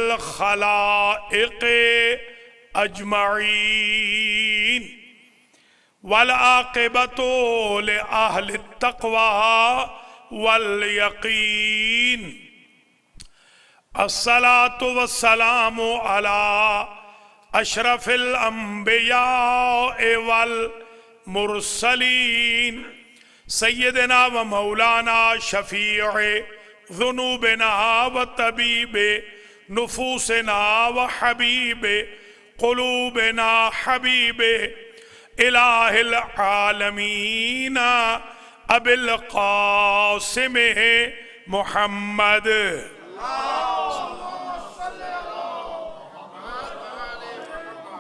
الخلائق اجمعین والعاقبۃ لأہل التقوی والیقین الصلاۃ والسلام علی اشرف الانبیاء والمرسلین سیدنا و مولانا شفیع ذنوبنا و طبیب نفوسنا و حبیب قلوبنا حبیب الہ العالمین ابی القاسم محمد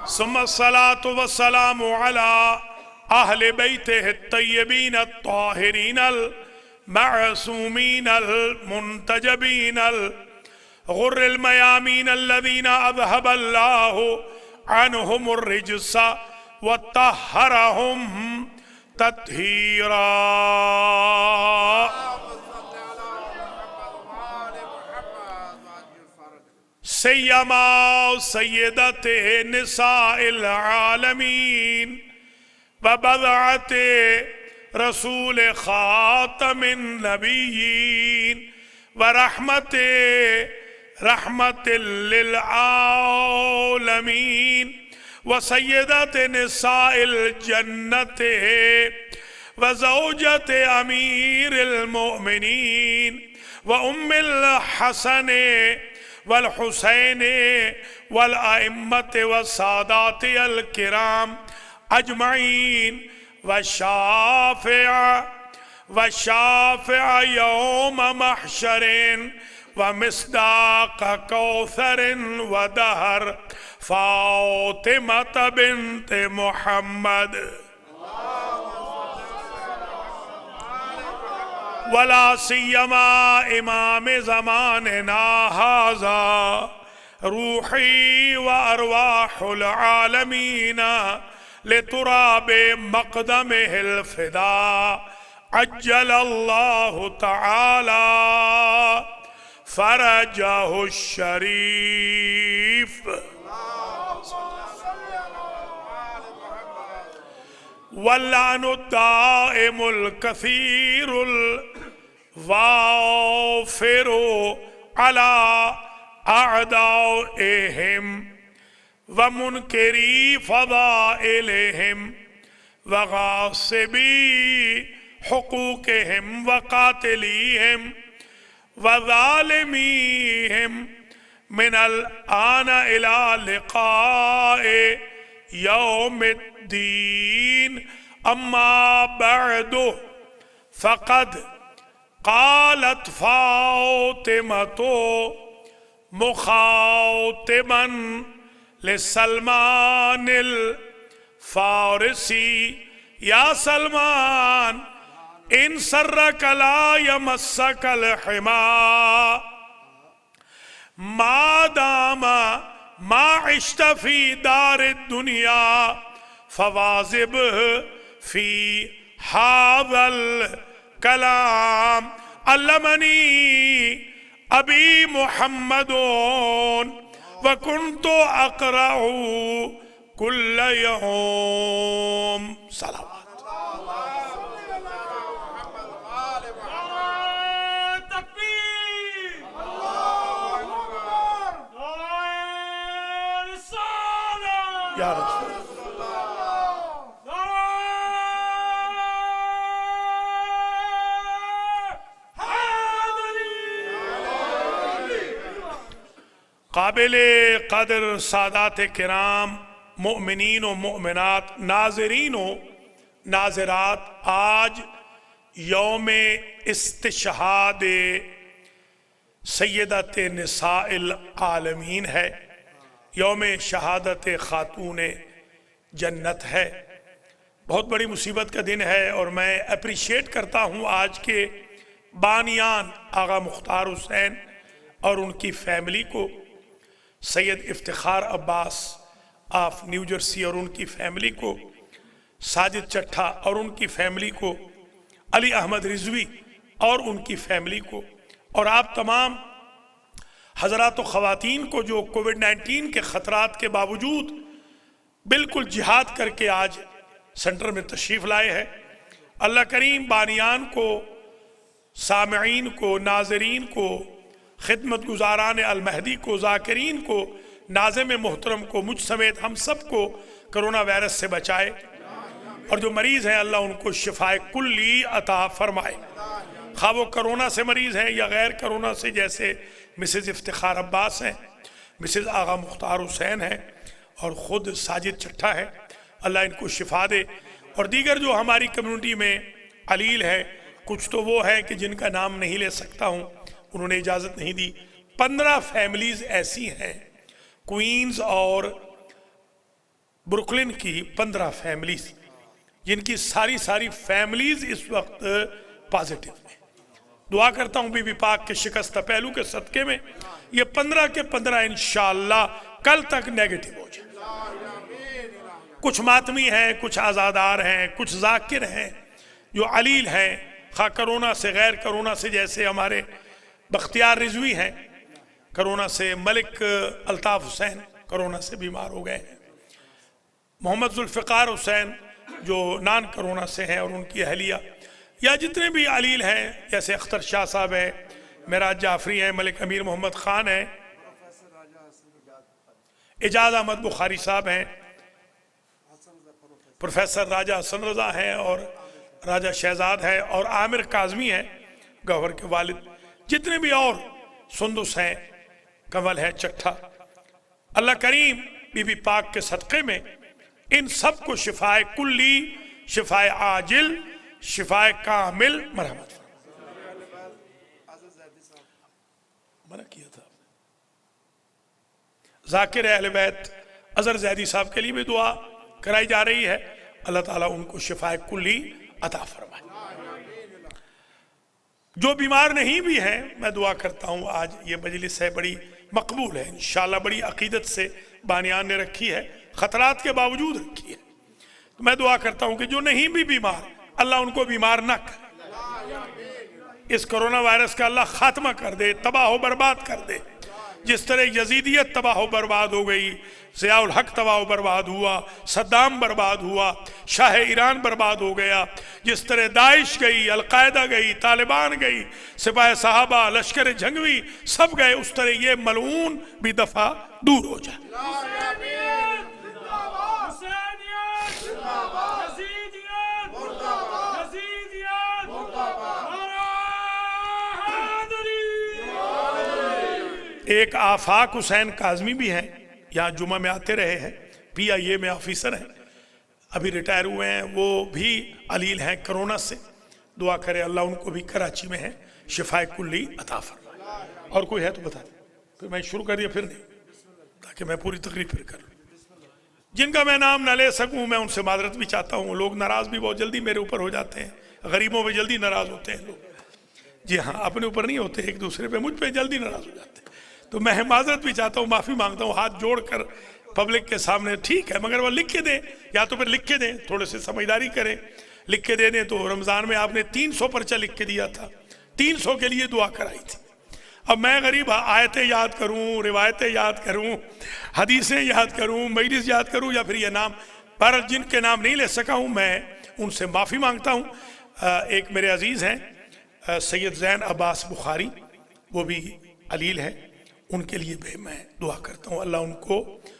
ثم الصلاة والسلام على اہل بیتہ الطیبین الطاہرین المعصومین المنتجبین الغر المیامین الذین اذهب اللہ عنہم الرجس وطہرہم تطہیرا سیما سیدت نساء العالمین وبضعت رسول خاتم النبیین ورحمت للعالمین وسیدت نساء الجنت وزوجت امیر المؤمنین وام الحسن والحسین والائمت والسادات الکرام اجمعین وشافع یوم محشر ومصداق کوثر ودہر فاطمہ بنت محمد ولا سیما امام زماننا ھذا روحی وارواح العالمین لتراب مقدمه الفداء عجل اللہ تعالی فرجہ الشریف واللعن الدائم الكثير الوافر على أعدائهم ومنكري فضائلهم وغاصبي حقوقهم وقاتليهم وظالميهم من الآن إلى لقاء يوم الدين أما بعد فقد قالت فاطمة مخاطبا لسلمان الفارسی یا سلمان ان سرک لا یمسک الحما ما دام ما عشت فی دار الدنیا فواظب فی هذا الکلام علمنی ابی محمدون وَكُنْتُ أَقْرَعُ كُلَّ يَوْمٍ صلوات تکبیر اللہ اکبر رسالہ یا رسول قابل قدر سادات کرام مؤمنین و مؤمنات ناظرین و ناظرات آج یوم استشہاد سیدت نساء العالمین ہے یوم شہادت خاتون جنت ہے بہت بڑی مصیبت کا دن ہے اور میں اپریشیٹ کرتا ہوں آج کے بانیان آغا مختار حسین اور ان کی فیملی کو سید افتخار عباس آف نیو جرسی اور ان کی فیملی کو ساجد چٹھا اور ان کی فیملی کو علی احمد رضوی اور ان کی فیملی کو اور آپ تمام حضرات و خواتین کو جو کووڈ-19 کے خطرات کے باوجود بالکل جہاد کر کے آج سینٹر میں تشریف لائے ہیں، اللہ کریم بانیان کو، سامعین کو، ناظرین کو، خدمت گزاران المہدی کو، ذاکرین کو، ناظم محترم کو، مجھ سمیت ہم سب کو کرونا وائرس سے بچائے، اور جو مریض ہیں اللہ ان کو شفائے کلی عطا فرمائے، خواہ وہ کرونا سے مریض ہیں یا غیر کرونا سے، جیسے مسز افتخار عباس ہیں، مسز آغا مختار حسین ہیں، اور خود ساجد چٹھا ہے، اللہ ان کو شفا دے، اور دیگر جو ہماری کمیونٹی میں علیل ہے، کچھ تو وہ ہیں کہ جن کا نام نہیں لے سکتا ہوں، انہوں نے اجازت نہیں دی۔ 15 فیملیز ایسی ہیں کوئینز اور بروکلن کی، 15 فیملیز جن کی ساری فیملیز اس وقت پازیٹیو ہیں۔ دعا کرتا ہوں بی بی پاک کے شکستہ پہلو کے صدقے میں یہ 15 کے 15 انشاءاللہ کل تک نیگیٹو ہو جائے۔ کچھ ماتمی ہیں، کچھ آزادار ہیں، کچھ ذاکر ہیں جو علیل ہیں، خواہ کرونا سے غیر کرونا سے، جیسے ہمارے بختیار رضوی ہیں، کرونا سے، ملک الطاف حسین کرونا سے بیمار ہو گئے ہیں، محمد ذوالفقار حسین جو نان کرونا سے ہیں، اور ان کی اہلیہ، یا جتنے بھی علیل ہیں جیسے اختر شاہ صاحب ہیں، معراج جعفری ہیں، ملک امیر محمد خان ہیں، اجاز احمد بخاری صاحب ہیں، پروفیسر راجہ حسن رضا ہیں، اور راجہ شہزاد ہیں، اور عامر کاظمی ہیں گوہر کے والد، جتنے بھی اور سندس ہیں، کمل ہے، چٹھا، اللہ کریم بی بی پاک کے صدقے میں ان سب کو شفائے کلی، شفائے عاجل، شفائے کامل مرحمت منع کیا تھا۔ ذاکر اہل بیت اظہر زیدی صاحب کے لیے بھی دعا کرائی جا رہی ہے، اللہ تعالیٰ ان کو شفائے کلی عطا فرمائے۔ جو بیمار نہیں بھی ہیں میں دعا کرتا ہوں، آج یہ مجلس ہے بڑی مقبول ہے، انشاءاللہ بڑی عقیدت سے بانیان نے رکھی ہے، خطرات کے باوجود رکھی ہے، میں دعا کرتا ہوں کہ جو نہیں بھی بیمار اللہ ان کو بیمار نہ کرے، اس کرونا وائرس کا اللہ خاتمہ کر دے، تباہ و برباد کر دے، جس طرح یزیدیت تباہ و برباد ہو گئی، ضیاء الحق تباہ و برباد ہوا، صدام برباد ہوا، شاہ ایران برباد ہو گیا، جس طرح داعش گئی، القاعدہ گئی، طالبان گئی، سپاہ صحابہ، لشکر جھنگوی سب گئے، اس طرح یہ ملعون بھی دفعہ دور ہو جائے۔ ایک آفاق حسین کاظمی بھی ہیں، یہاں جمعہ میں آتے رہے ہیں، پی آئی اے میں آفیسر ہیں، ابھی ریٹائر ہوئے ہیں، وہ بھی علیل ہیں کرونا سے، دعا کرے اللہ ان کو بھی کراچی میں ہیں شفائے کلی عطا فرمائے۔ اور کوئی ہے تو بتا دیں، پھر میں شروع کر دیا پھر نہیں، تاکہ میں پوری تقریر پھر کر لوں۔ جن کا میں نام نہ لے سکوں میں ان سے معذرت بھی چاہتا ہوں، لوگ ناراض بھی بہت جلدی میرے اوپر ہو جاتے ہیں، غریبوں پہ جلدی ناراض ہوتے ہیں لوگ، جی ہاں اپنے اوپر نہیں ہوتے، ایک دوسرے پہ، مجھ پہ جلدی ناراض ہو جاتے ہیں، تو میں معذرت بھی چاہتا ہوں، معافی مانگتا ہوں ہاتھ جوڑ کر پبلک کے سامنے، ٹھیک ہے مگر وہ لکھ کے دیں، یا تو پھر لکھ کے دیں، تھوڑے سے سمجھداری کریں، لکھ کے دے دیں۔ تو رمضان میں آپ نے 300 پرچہ لکھ کے دیا تھا، 300 کے لیے دعا کرائی تھی، اب میں غریب آیتیں یاد کروں، روایتیں یاد کروں، حدیثیں یاد کروں، مجلس یاد کروں، یا پھر یہ نام، پر جن کے نام نہیں لے سکا ہوں میں ان سے معافی مانگتا ہوں۔ ایک میرے عزیز ہیں سید زین عباس بخاری، وہ بھی علیل ہے، ان کے لیے بھی میں دعا کرتا ہوں اللہ ان کو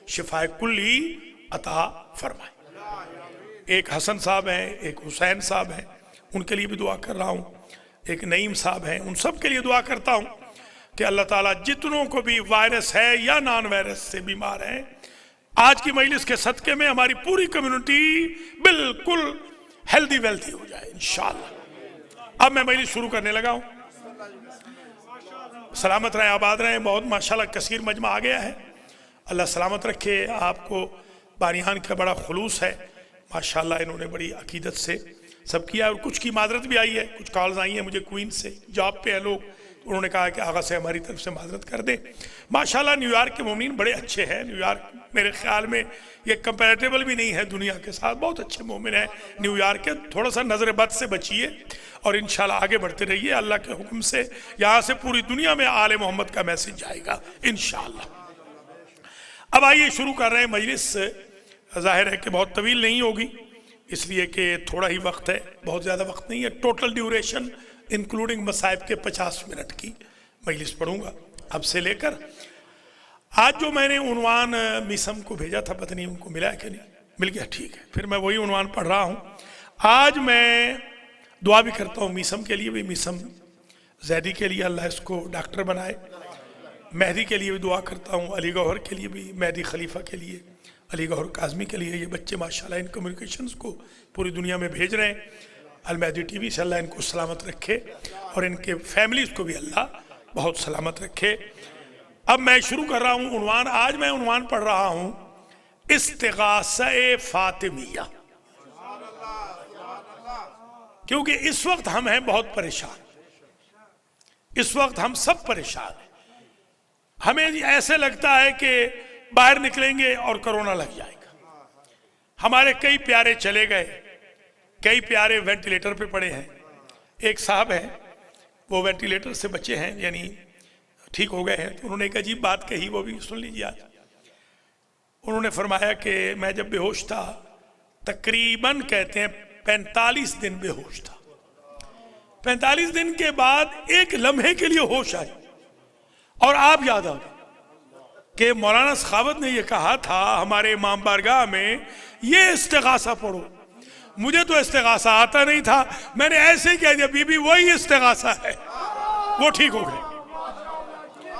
شفائے کلی عطا فرمائے۔ ایک حسن صاحب ہیں، ایک حسین صاحب ہیں، ان کے لیے بھی دعا کر رہا ہوں، ایک نعیم صاحب ہیں، ان سب کے لیے دعا کرتا ہوں کہ اللہ تعالیٰ جتنوں کو بھی وائرس ہے یا نان وائرس سے بیمار ہیں، آج کی مجلس کے صدقے میں ہماری پوری کمیونٹی بالکل ہیلدی ویلتھی ہو جائے انشاءاللہ۔ اب میں مجلس شروع کرنے لگا ہوں، سلامت رہیں، آباد رہیں، بہت ماشاءاللہ کثیر مجمع آ گیا ہے، اللہ سلامت رکھے آپ کو۔ بانیان کا بڑا خلوص ہے ماشاءاللہ، انہوں نے بڑی عقیدت سے سب کیا، اور کچھ کی معذرت بھی آئی ہے، کچھ کالز آئی ہیں مجھے کوئین سے، جاب پہ ہیں لوگ، انہوں نے کہا کہ آغا سے ہماری طرف سے معذرت کر دیں۔ ماشاءاللہ نیو یارک کے مومنین بڑے اچھے ہیں۔ نیو یارک میرے خیال میں یہ کمپیریٹیبل بھی نہیں ہے دنیا کے ساتھ، بہت اچھے مومن ہیں نیو یارک کے۔ تھوڑا سا نظر بد سے بچیے اور انشاءاللہ آگے بڑھتے رہیے، اللہ کے حکم سے یہاں سے پوری دنیا میں آل محمد کا میسج جائے گا انشاءاللہ۔ اب آئیے شروع کر رہے ہیں مجلس۔ ظاہر ہے کہ بہت طویل نہیں ہوگی، اس لیے کہ تھوڑا ہی وقت ہے، بہت زیادہ وقت نہیں ہے۔ ٹوٹل ڈیوریشن انکلوڈنگ مصائب کے 50 منٹ کی مجلس پڑھوں گا اب سے لے کر۔ آج جو میں نے عنوان میسم کو بھیجا تھا، پتہ نہیں ان کو ملا ہے کہ نہیں، مل گیا، ٹھیک ہے، پھر میں وہی عنوان پڑھ رہا ہوں۔ آج میں دعا بھی کرتا ہوں میسم کے لیے بھی، میسم زیدی کے لیے اللہ اس کو ڈاکٹر بنائے، مہدی کے لیے بھی دعا کرتا ہوں، علی گوہر کے لیے بھی، مہدی خلیفہ کے لیے، علی گوہر کاظمی کے لیے۔ یہ بچے ماشاءاللہ ان کمیونیکیشنز کو پوری دنیا میں بھیج رہے ہیں، المہدی ٹی وی سے اللہ ان کو سلامت رکھے اور ان کے فیملیز کو بھی اللہ بہت سلامت رکھے۔ اب میں شروع کر رہا ہوں عنوان۔ آج میں عنوان پڑھ رہا ہوں استغاثہ فاطمیہ، کیونکہ اس وقت ہم ہیں بہت پریشان، اس وقت ہم سب پریشان ہیں۔ ہمیں ایسے لگتا ہے کہ باہر نکلیں گے اور کرونا لگ جائے گا۔ ہمارے کئی پیارے چلے گئے، کئی پیارے وینٹیلیٹر پہ پڑے ہیں۔ ایک صاحب ہیں وہ وینٹیلیٹر سے بچے ہیں، یعنی ٹھیک ہو گئے ہیں، تو انہوں نے ایک عجیب بات کہی، وہ بھی سن لیجیے آج۔ انہوں نے فرمایا کہ میں جب بے ہوش تھا تقریباً کہتے ہیں 45 دن بے ہوش تھا، 45 دن کے بعد ایک لمحے کے لیے ہوش آئی اور آپ یاد آ گئے کہ مولانا سخاوت نے یہ کہا تھا ہمارے امام بارگاہ میں، یہ استغاثہ پڑھو۔ مجھے تو استغاثہ آتا نہیں تھا، میں نے ایسے ہی کہہ دیا بی بی وہی استغاثہ ہے۔ وہ ٹھیک ہو گئے،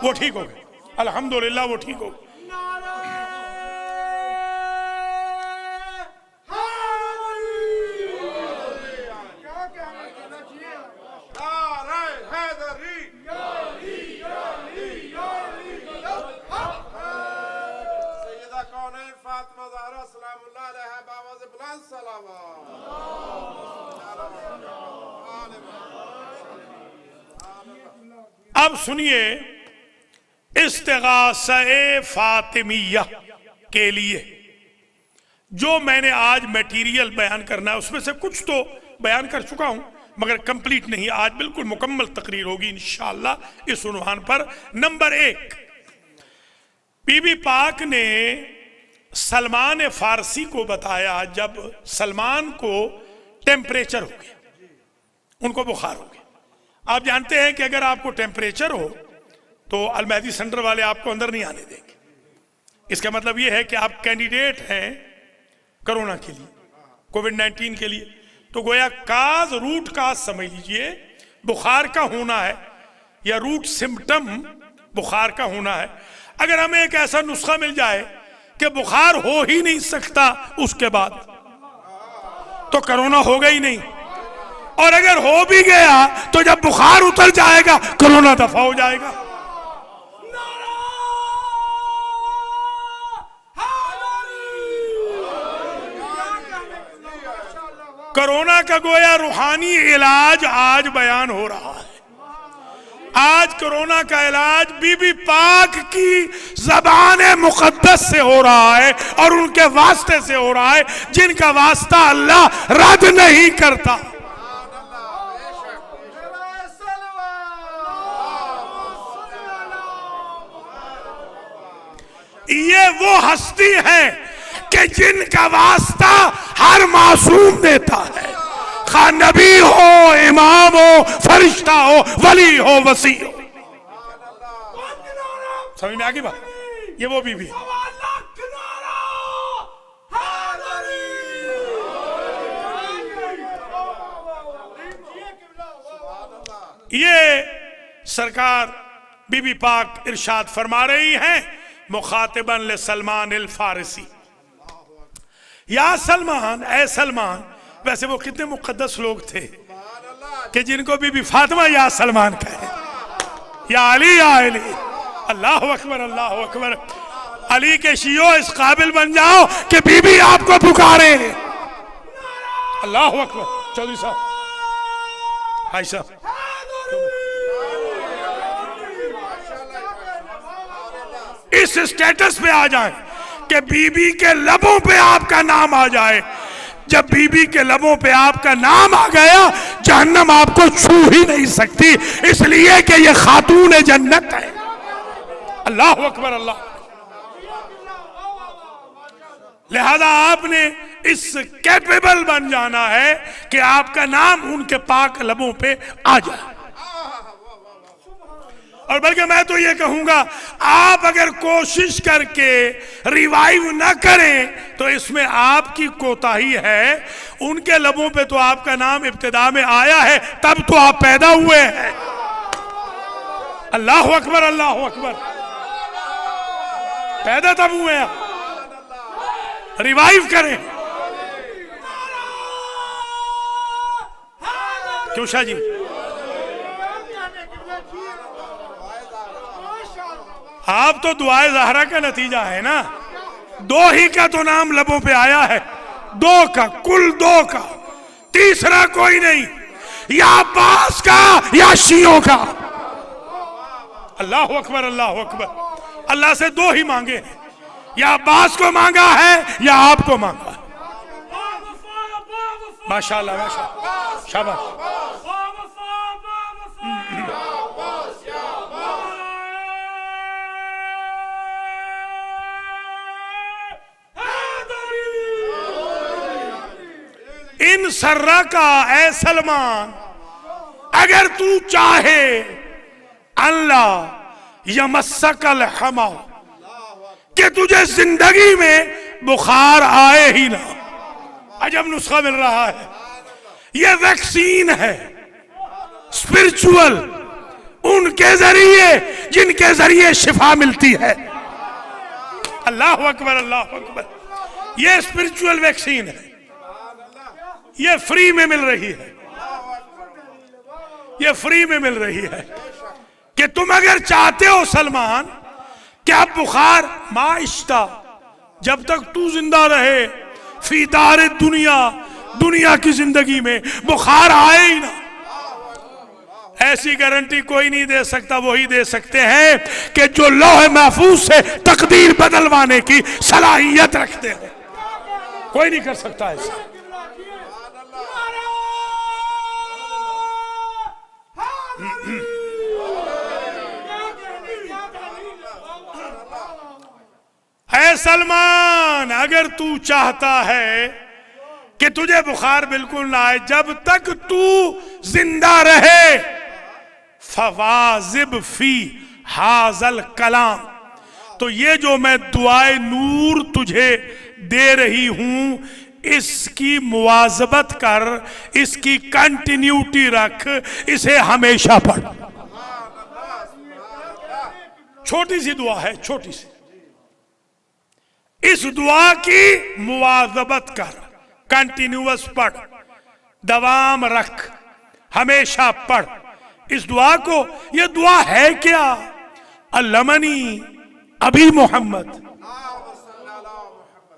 وہ ٹھیک ہو گئے، الحمدللہ وہ ٹھیک ہو گئے۔ اب سنیے استغاثہ فاطمیہ کے لیے جو میں نے آج میٹیریل بیان کرنا ہے، اس میں سے کچھ تو بیان کر چکا ہوں مگر کمپلیٹ نہیں، آج بالکل مکمل تقریر ہوگی انشاءاللہ اس عنوان پر۔ نمبر 1، بی بی پاک نے سلمان فارسی کو بتایا جب سلمان کو ٹیمپریچر ہو گیا، ان کو بخار ہو گیا۔ آپ جانتے ہیں کہ اگر آپ کو ٹیمپریچر ہو تو المہدی سینٹر والے آپ کو اندر نہیں آنے دیں گے۔ اس کا مطلب یہ ہے کہ آپ کینڈیڈیٹ ہیں کرونا کے لیے، کووڈ-19 کے لیے۔ تو گویا کاز، روٹ کاز سمجھ لیجئے، بخار کا ہونا ہے یا روٹ سمپٹم بخار کا ہونا ہے۔ اگر ہمیں ایک ایسا نسخہ مل جائے کہ بخار ہو ہی نہیں سکتا اس کے بعد، تو کرونا ہوگا ہی نہیں، اور اگر ہو بھی گیا تو جب بخار اتر جائے گا کرونا دفع ہو جائے گا۔ کرونا کا گویا روحانی علاج آج بیان ہو رہا ہے۔ آج کرونا کا علاج بی بی پاک کی زبان مقدس سے ہو رہا ہے اور ان کے واسطے سے ہو رہا ہے جن کا واسطہ اللہ رد نہیں کرتا۔ یہ وہ ہستی ہے کہ جن کا واسطہ ہر معصوم دیتا ہے، خواہ نبی ہو، امام ہو، فرشتہ ہو، ولی ہو، وسیع ہو۔ سمجھ میں آگئی بات؟ یہ وہ بی بی یہ سرکار بی بی پاک ارشاد فرما رہی ہیں مخاطباً لسلمان الفارسی، یا سلمان، اے سلمان۔ ویسے وہ کتنے مقدس لوگ تھے کہ جن کو بی بی فاطمہ یا سلمان کہے، یا علی، یا علی۔ اللہ اکبر، اللہ اکبر۔ علی کے شیعوں اس قابل بن جاؤ کہ بی بی آپ کو پکارے۔ اللہ اکبر۔ چودھری صاحب، بھائی صاحب، اس اسٹیٹس پہ آ جائیں کہ بی بی کے لبوں پہ آپ کا نام آ جائے. جب بی بی کے لبوں پہ آپ کا نام آ گیا جہنم آپ کو چھو ہی نہیں سکتی، اس لیے کہ یہ خاتون جنت ہے. اللہ اکبر اللہ. لہذا آپ نے اس کیپیبل بن جانا ہے کہ آپ کا نام ان کے پاک لبوں پہ آ جائے. اور بلکہ میں تو یہ کہوں گا آپ اگر کوشش کر کے ریوائیو نہ کریں تو اس میں آپ کی کوتاہی ہے. ان کے لبوں پہ تو آپ کا نام ابتدا میں آیا ہے، تب تو آپ پیدا ہوئے ہیں. اللہ اکبر اللہ اکبر. پیدا تب ہوئے ہیں. ریوائیو کریں. کیوں شاہ جی؟ آپ تو دعائے زہرا کا نتیجہ ہے نا. دو ہی کا تو نام لبوں پہ آیا ہے، دو کا، کل دو کا، تیسرا کوئی نہیں. یا عباس کا یا شیعوں کا. اللہ اکبر اللہ اکبر. اللہ سے دو ہی مانگے ہیں، یا عباس کو مانگا ہے یا آپ کو مانگا ہے. ماشاءاللہ ماشاءاللہ. شاباش. ان سرہ کا اے سلمان، اگر تو چاہے اللہ یمسک الحما، کہ تجھے زندگی میں بخار آئے ہی نہ. عجب نسخہ مل رہا ہے. یہ ویکسین ہے اسپرچول، ان کے ذریعے جن کے ذریعے شفا ملتی ہے. اللہ اکبر اللہ اکبر. یہ اسپرچول ویکسین ہے، یہ فری میں مل رہی ہے. یہ فری میں مل رہی ہے کہ تم اگر چاہتے ہو سلمان کہ اب بخار معاشتہ، جب تک تو زندہ رہے فی دار دنیا، دنیا کی زندگی میں بخار آئے ہی نہ. ایسی گارنٹی کوئی نہیں دے سکتا، وہی دے سکتے ہیں کہ جو لوح محفوظ سے تقدیر بدلوانے کی صلاحیت رکھتے ہیں. کوئی نہیں کر سکتا ایسا. اے سلمان، اگر تو چاہتا ہے کہ تجھے بخار بالکل نہ آئے، جب تک تو زندہ رہے، فواظب فی حاضل کلام، تو یہ جو میں دعائے نور تجھے دے رہی ہوں اس کی مواظبت کر، اس کی کنٹینیوٹی رکھ، اسے ہمیشہ پڑھ. چھوٹی سی دعا ہے، چھوٹی سی. اس دعا کی مواظبت کر، کنٹینیوس پڑھ، دوام رکھ، ہمیشہ پڑھ اس دعا کو. یہ دعا ہے کیا؟ علمنی ابی محمد.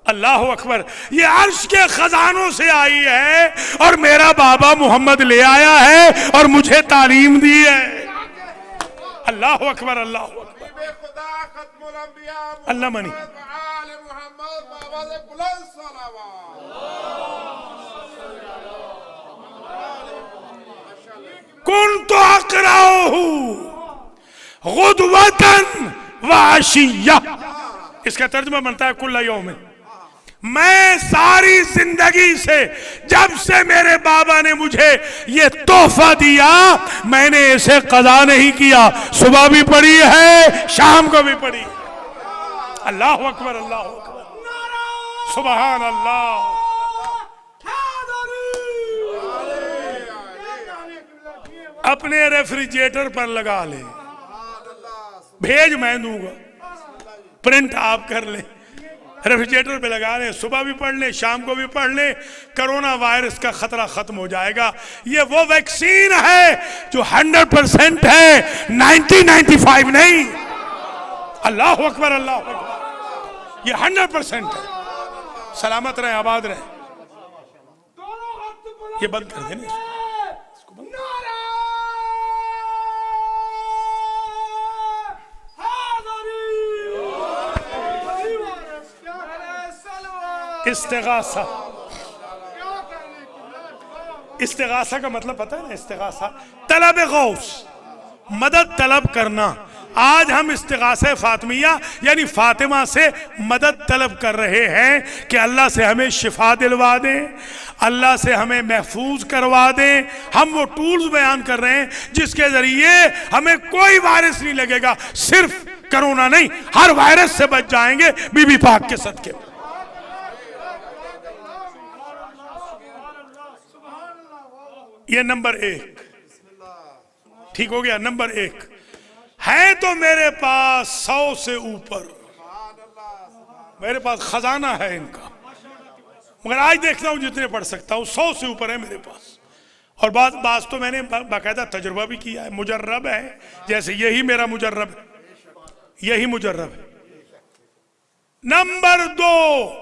اللہ اکبر. یہ عرش کے خزانوں سے آئی ہے اور میرا بابا محمد لے آیا ہے اور مجھے تعلیم دی ہے. اللہ اکبر اللہ اکبر. علمنی. کنت اقرأہ غدوۃ وعشیہ. اس کا ترجمہ بنتا ہے کل یوم. میں ساری زندگی سے، جب سے میرے بابا نے مجھے یہ تحفہ دیا، میں نے اسے قضا نہیں کیا. صبح بھی پڑھی ہے، شام کو بھی پڑھی. اللہ اکبر اللہ اکبر. سبحان اللہ. اپنے ریفریجریٹر پر لگا لیں، بھیج میں دوں گا، پرنٹ آپ کر لیں، ریفریجریٹر پہ لگا لیں، صبح بھی پڑھ لیں، شام کو بھی پڑھ لیں. کرونا وائرس کا خطرہ ختم ہو جائے گا. یہ وہ ویکسین ہے جو 100% ہے، 95 نہیں. اللہ اکبر اللہ اکبر. یہ 100% ہے. سلامت رہیں، آباد رہیں. یہ بند کر دیں. استغاثہ، استغاثہ کا مطلب پتہ ہے نا؟ استغاثہ طلب غوث، مدد طلب کرنا۔ آج ہم استغاثہ فاطمیہ یعنی فاطمہ سے مدد طلب کر رہے ہیں کہ اللہ سے ہمیں شفا دلوا دیں، اللہ سے ہمیں محفوظ کروا دیں۔ ہم وہ ٹولز بیان کر رہے ہیں جس کے ذریعے ہمیں کوئی وائرس نہیں لگے گا، صرف کرونا نہیں، ہر وائرس سے بچ جائیں گے بی بی پاک کے صدقے۔ یہ نمبر ایک ٹھیک ہو گیا۔ نمبر ایک ہے تو میرے پاس 100 سے اوپر، میرے پاس خزانہ ہے ان کا، مگر آج دیکھتا ہوں جتنے پڑھ سکتا ہوں 100 سے اوپر ہے میرے پاس، اور بعض تو میں نے باقاعدہ تجربہ بھی کیا ہے، مجرب ہے، جیسے یہی میرا مجرب ہے، یہی مجرب ہے۔ نمبر 2،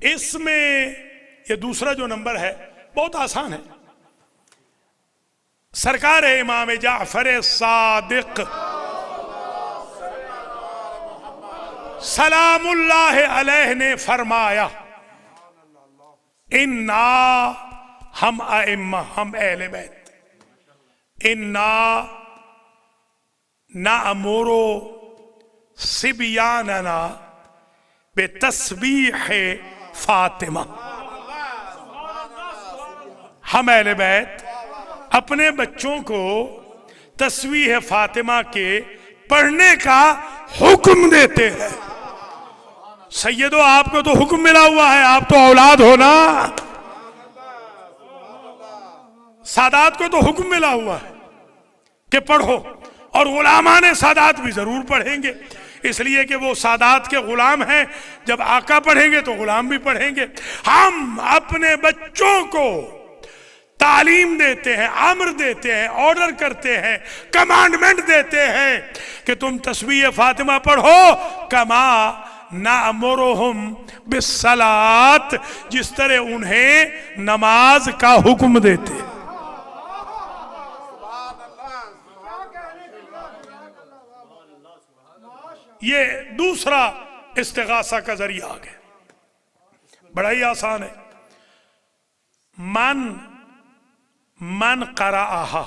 اس میں یہ دوسرا جو نمبر ہے بہت آسان ہے۔ سرکار امام جعفر صادق سلام اللہ علیہ نے فرمایا، انا ہم ائمہ، ہم اہل بیت، انا نأمر صبیاننا بتسبیح فاطمہ۔ ہم اہل بیت اپنے بچوں کو تسبیح فاطمہ کے پڑھنے کا حکم دیتے ہیں۔ سیدو آپ کو تو حکم ملا ہوا ہے، آپ تو اولاد ہو نا، سادات کو تو حکم ملا ہوا ہے کہ پڑھو، اور غلامان سادات بھی ضرور پڑھیں گے، اس لیے کہ وہ سادات کے غلام ہیں، جب آقا پڑھیں گے تو غلام بھی پڑھیں گے۔ ہم اپنے بچوں کو تعلیم دیتے ہیں، امر دیتے ہیں، آرڈر کرتے ہیں، کمانڈمنٹ دیتے ہیں کہ تم تسبیح فاطمہ پڑھو، کما نأمرہم بالصلاۃ، جس طرح انہیں نماز کا حکم دیتے ہیں۔ یہ دوسرا استغاثہ کا ذریعہ آ گیا، بڑا ہی آسان ہے۔ من قرأہا،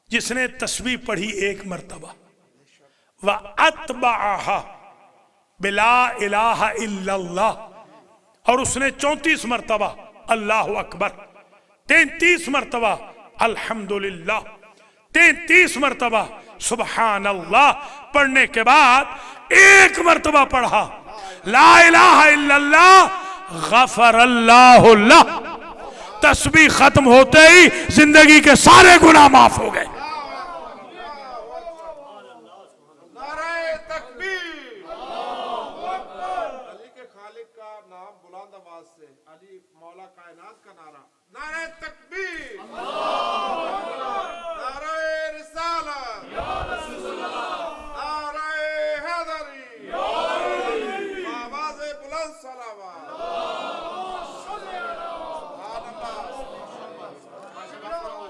جس نے تسبیح پڑھی ایک مرتبہ، وَأَتْبَعَهَا بِلَا إِلَٰهَ إِلَّا اللَّهِ، اور اس نے 34 مرتبہ اللہ اکبر، 33 مرتبہ الحمدللہ، 33 مرتبہ سبحان اللہ پڑھنے کے بعد ایک مرتبہ پڑھا لا الہ الا اللہ، غفر اللہ لہ، تسبیح ختم ہوتے ہی زندگی کے سارے گناہ معاف ہو گئے۔ نعرہ تکبیر، علی کے خالق کا نام بلند آواز سے، علی مولا کائنات کا نعرہ، نعرہ تکبیر، نعرہ رسالت، نعرہ حیدری، آواز بلند صلوات۔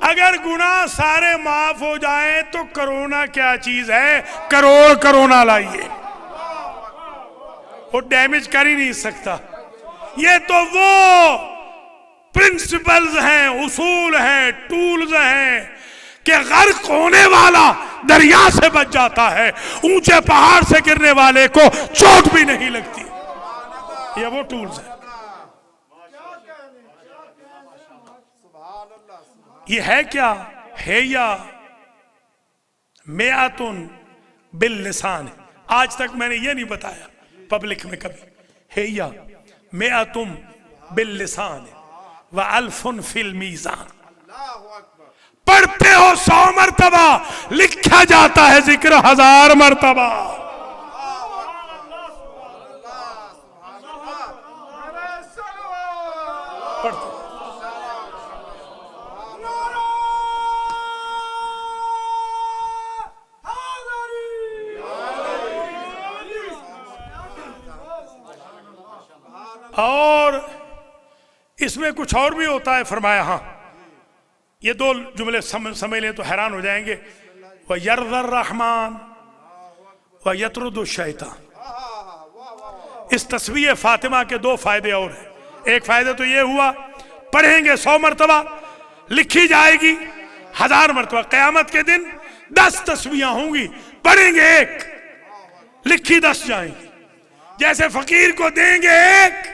اگر گناہ سارے معاف ہو جائیں تو کرونا کیا چیز ہے؟ کروڑ کرونا لائیے، وہ ڈیمیج کر ہی نہیں سکتا۔ یہ تو وہ پرنسپلز ہیں، اصول ہیں، ٹولز ہیں کہ غرق ہونے والا دریا سے بچ جاتا ہے، اونچے پہاڑ سے گرنے والے کو چوٹ بھی نہیں لگتی۔ یہ وہ ٹولز ہیں۔ یہ ہے کیا؟ ہے یا میعتن باللسان، آج تک میں نے یہ نہیں بتایا پبلک میں کبھی، ہے یا میعتن باللسان وَأَلْفٌ فِي الْمِيزَانِ، پڑھتے ہو 100 مرتبہ لکھا جاتا ہے ذکر 1000 مرتبہ۔ پڑھتے اور اس میں کچھ اور بھی ہوتا ہے، فرمایا ہاں یہ 2 جملے سمجھ لیں تو حیران ہو جائیں گے، وَيَرْضَ الرَّحْمَانِ وَيَطْرُدُ الشَّيْطَانِ، اس تسبیح فاطمہ کے 2 فائدے اور ہیں. ایک فائدہ تو یہ ہوا پڑھیں گے 100 مرتبہ لکھی جائے گی 1000 مرتبہ. قیامت کے دن 10 تسبیحیں ہوں گی, پڑھیں گے 1 لکھی 10 جائیں گی. جیسے فقیر کو دیں گے 1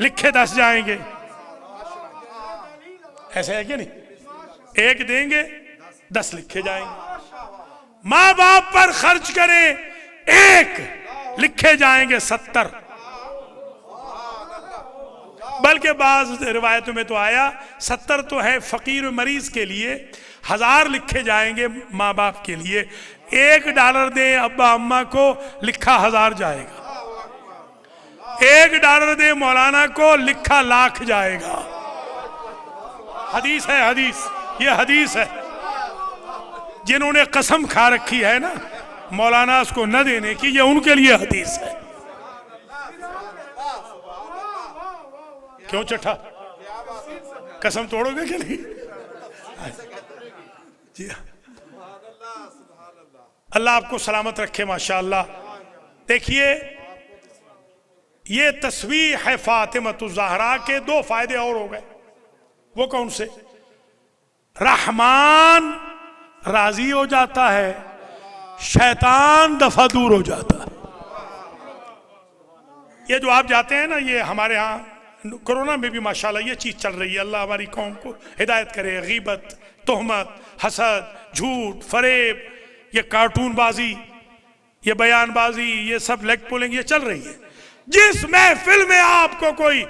لکھے 10 جائیں گے, ایسا ہے کہ نہیں؟ 1 دیں گے 10 لکھے جائیں گے. ماں باپ پر خرچ کریں 1 لکھے جائیں گے 70. بلکہ بعض روایتوں میں تو آیا 70 تو ہے فقیر و مریض کے لیے, 1000 لکھے جائیں گے ماں باپ کے لیے. $1 دیں ابا اماں کو, لکھا 1000 جائے گا. $1 دیں مولانا کو, لکھا 1,00,000 جائے گا. حدیث ہے, حدیث, یہ حدیث ہے. جنہوں نے قسم کھا رکھی ہے نا مولانا اس کو نہ دینے کی, یہ ان کے لیے حدیث ہے. کیوں چٹھا, قسم توڑو گے کہ نہیں؟ جی اللہ آپ کو سلامت رکھے ماشاءاللہ. دیکھیے یہ تسبیح ہے فاطمۃ الزہرا کے 2 فائدے اور ہو گئے. وہ کون سے؟ رحمان راضی ہو جاتا ہے, شیطان دفع دور ہو جاتا ہے. یہ جو آپ جاتے ہیں نا, یہ ہمارے ہاں کرونا میں بھی ماشاءاللہ یہ چیز چل رہی ہے. اللہ ہماری قوم کو ہدایت کرے. غیبت, تہمت, حسد, جھوٹ, فریب, یہ کارٹون بازی, یہ بیان بازی, یہ سب لیگ پولنگ یہ چل رہی ہے. جس محفل میں آپ کو کوئی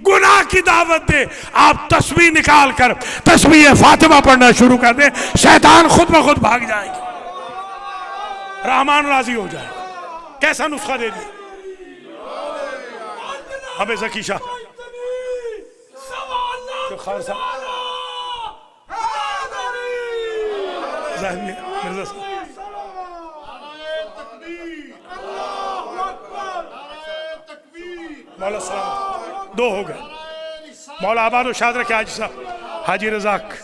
گناہ کی دعوت دے, آپ تسبیح نکال کر تسبیح فاطمہ پڑھنا شروع کر دیں, شیطان خود بخود بھاگ جائے گا, رحمان راضی ہو جائے گا. کیسا نسخہ دے دیا ہمیں ذکی شاہ مرزا صاحب. مولا سلام 2 ہو گئے. مولا آباد و شاد رکھے حاجی صاحب, حاجی رزاق.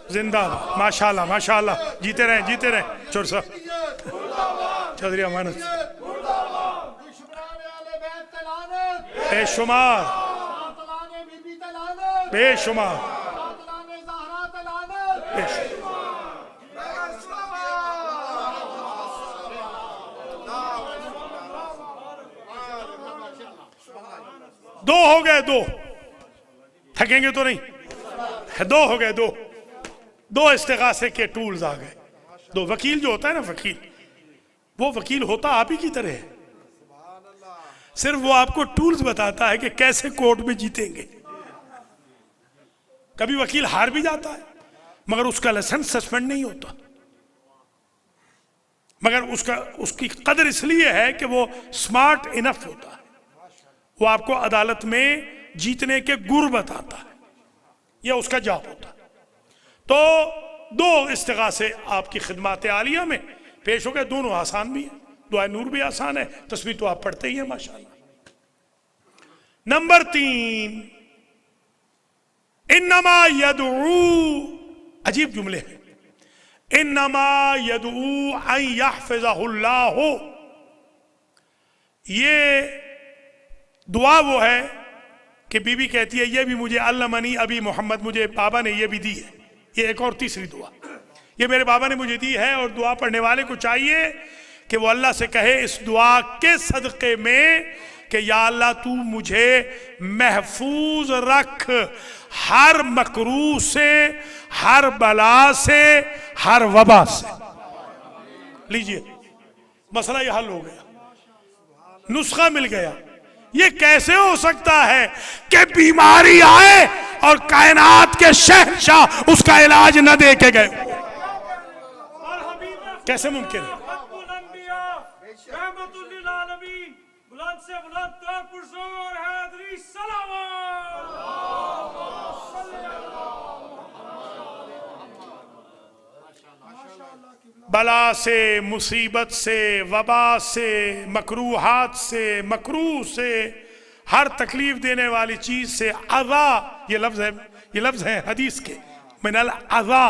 زندہ باد, ماشاءاللہ ماشاءاللہ, جیتے رہیں جیتے رہیں. چور صاحب, چودھری امانت, بے شمار بے شمار بے شمار. 2 ہو گئے, 2 تھکیں گے تو نہیں, 2 ہو گئے. 2 استغاثے کے ٹولز آ گئے. 2 وکیل جو ہوتا ہے نا, وکیل, وہ وکیل ہوتا آپ ہی کی طرح ہے, صرف وہ آپ کو ٹولز بتاتا ہے کہ کیسے کورٹ میں جیتیں گے. کبھی وکیل ہار بھی جاتا ہے مگر اس کا لائسنس سسپینڈ نہیں ہوتا, مگر اس کی قدر اس لیے ہے کہ وہ سمارٹ انف ہوتا ہے, وہ آپ کو عدالت میں جیتنے کے گر بتاتا ہے, یہ اس کا جاب ہوتا ہے. تو 2 استغاثے آپ کی خدمات عالیہ میں پیش ہو گئے. دونوں آسان بھی ہیں, دعائے نور بھی آسان ہے, تسبیح تو آپ پڑھتے ہی ہیں ماشاءاللہ. نمبر 3, انما یدعو, عجیب جملے ہیں, انما یدعو ان یحفظہ اللہ. یہ دعا وہ ہے کہ بی بی کہتی ہے یہ بھی مجھے علمنی ابی محمد, مجھے بابا نے یہ بھی دی ہے. یہ ایک اور تیسری دعا, یہ میرے بابا نے مجھے دی ہے, اور دعا پڑھنے والے کو چاہیے کہ وہ اللہ سے کہے اس دعا کے صدقے میں کہ یا اللہ تو مجھے محفوظ رکھ ہر مکروہ سے, ہر بلا سے, ہر وبا سے. لیجئے مسئلہ یہ حل ہو گیا, نسخہ مل گیا. یہ کیسے ہو سکتا ہے کہ بیماری آئے اور کائنات کے شہنشاہ اس کا علاج نہ دے کے گئے؟ کیسے ممکن ہے؟ بلا سے, مصیبت سے, وبا سے, مکروہات سے, مکروہ سے, ہر تکلیف دینے والی چیز سے, عذا, یہ لفظ ہے حدیث کے, من العذا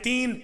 3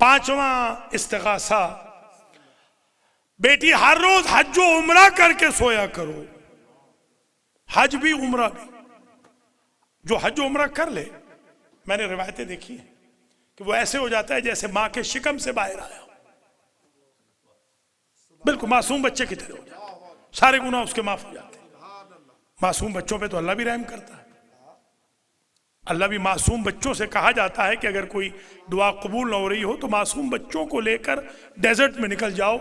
5واں استغاثہ، بیٹی ہر روز حج و عمرہ کر کے سویا کرو، حج بھی عمرہ بھی۔ جو حج و عمرہ کر لے، میں نے روایتیں دیکھی ہیں کہ وہ ایسے ہو جاتا ہے جیسے ماں کے شکم سے باہر آیا ہو، بالکل معصوم بچے کی طرح ہو جاتا ہے، سارے گناہ اس کے معاف ہو جاتے ہیں۔ معصوم بچوں پہ تو اللہ بھی رحم کرتا ہے۔ اللہ بھی معصوم بچوں سے کہا جاتا ہے کہ اگر کوئی دعا قبول نہ ہو رہی ہو تو معصوم بچوں کو لے کر ڈیزرٹ میں نکل جاؤ